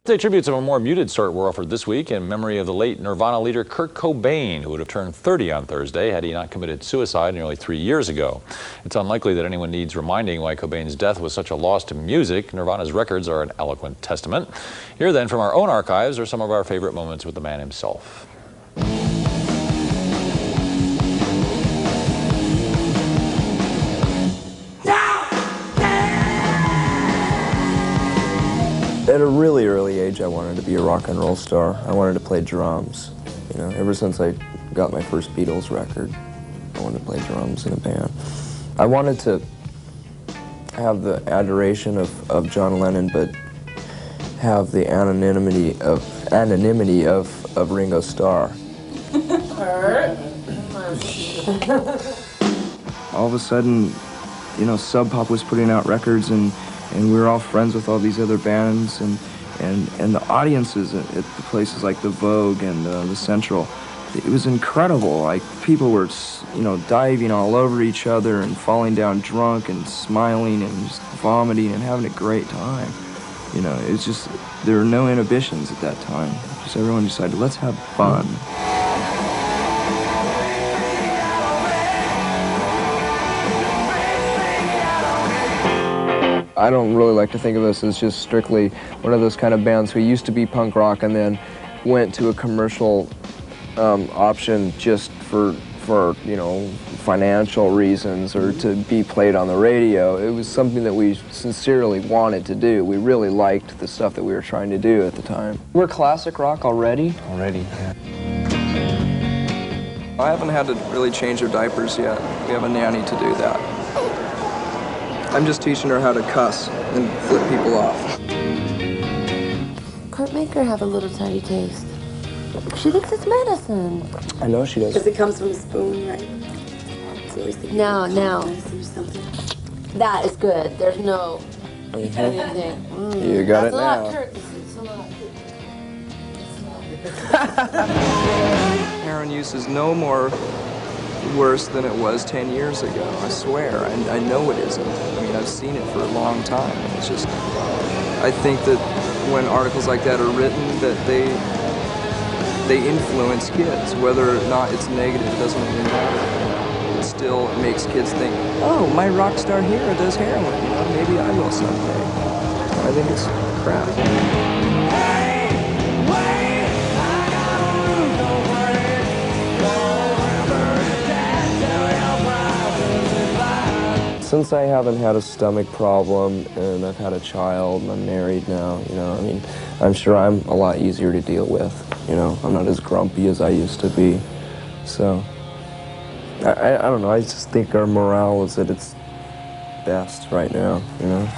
Birthday tributes of a more muted sort were offered this week in memory of the late Nirvana leader Kurt Cobain, who would have turned 30 on Thursday had he not committed suicide nearly 3 years ago. It's unlikely that anyone needs reminding why Cobain's death was such a loss to music. Nirvana's records are an eloquent testament. Here then, from our own archives, are some of our favorite moments with the man himself. At a really early age, I wanted to be a rock and roll star. I wanted to play drums. You know, ever since I got my first Beatles record, I wanted to play drums in a band. I wanted to have the adoration of John Lennon, but have the anonymity of Ringo Starr. All of a sudden, you know, Sub Pop was putting out records, and we were all friends with all these other bands, and the audiences at the places like the Vogue and the Central, it was incredible. Like, people were, you know, diving all over each other and falling down drunk and smiling and just vomiting and having a great time. You know, it was just, there were no inhibitions at that time. Just everyone decided, let's have fun. I don't really like to think of us as just strictly one of those kind of bands who used to be punk rock and then went to a commercial option just for you know, financial reasons or to be played on the radio. It was something that we sincerely wanted to do. We really liked the stuff that we were trying to do at the time. We're classic rock already. Yeah. I haven't had to really change her diapers yet. We have a nanny to do that. I'm just teaching her how to cuss and flip people off. Kurt, make her have a little tiny taste. She thinks it's medicine. I know she does. Because it comes from a spoon, right? No. That is good. There's no anything. You got it now. Kurt. It's a lot. Heroin use is no more worse than it was 10 years ago. I swear. I know it isn't. I mean, I've seen it for a long time. It's just, I think that when articles like that are written, that they influence kids. Whether or not it's negative doesn't really matter. It still makes kids think, oh, my rock star hero does heroin. You know, maybe I will someday. I think it's crap. Since I haven't had a stomach problem and I've had a child and I'm married now, you know, I mean, I'm sure I'm a lot easier to deal with, you know. I'm not as grumpy as I used to be. So, I don't know, I just think our morale is at its best right now, you know.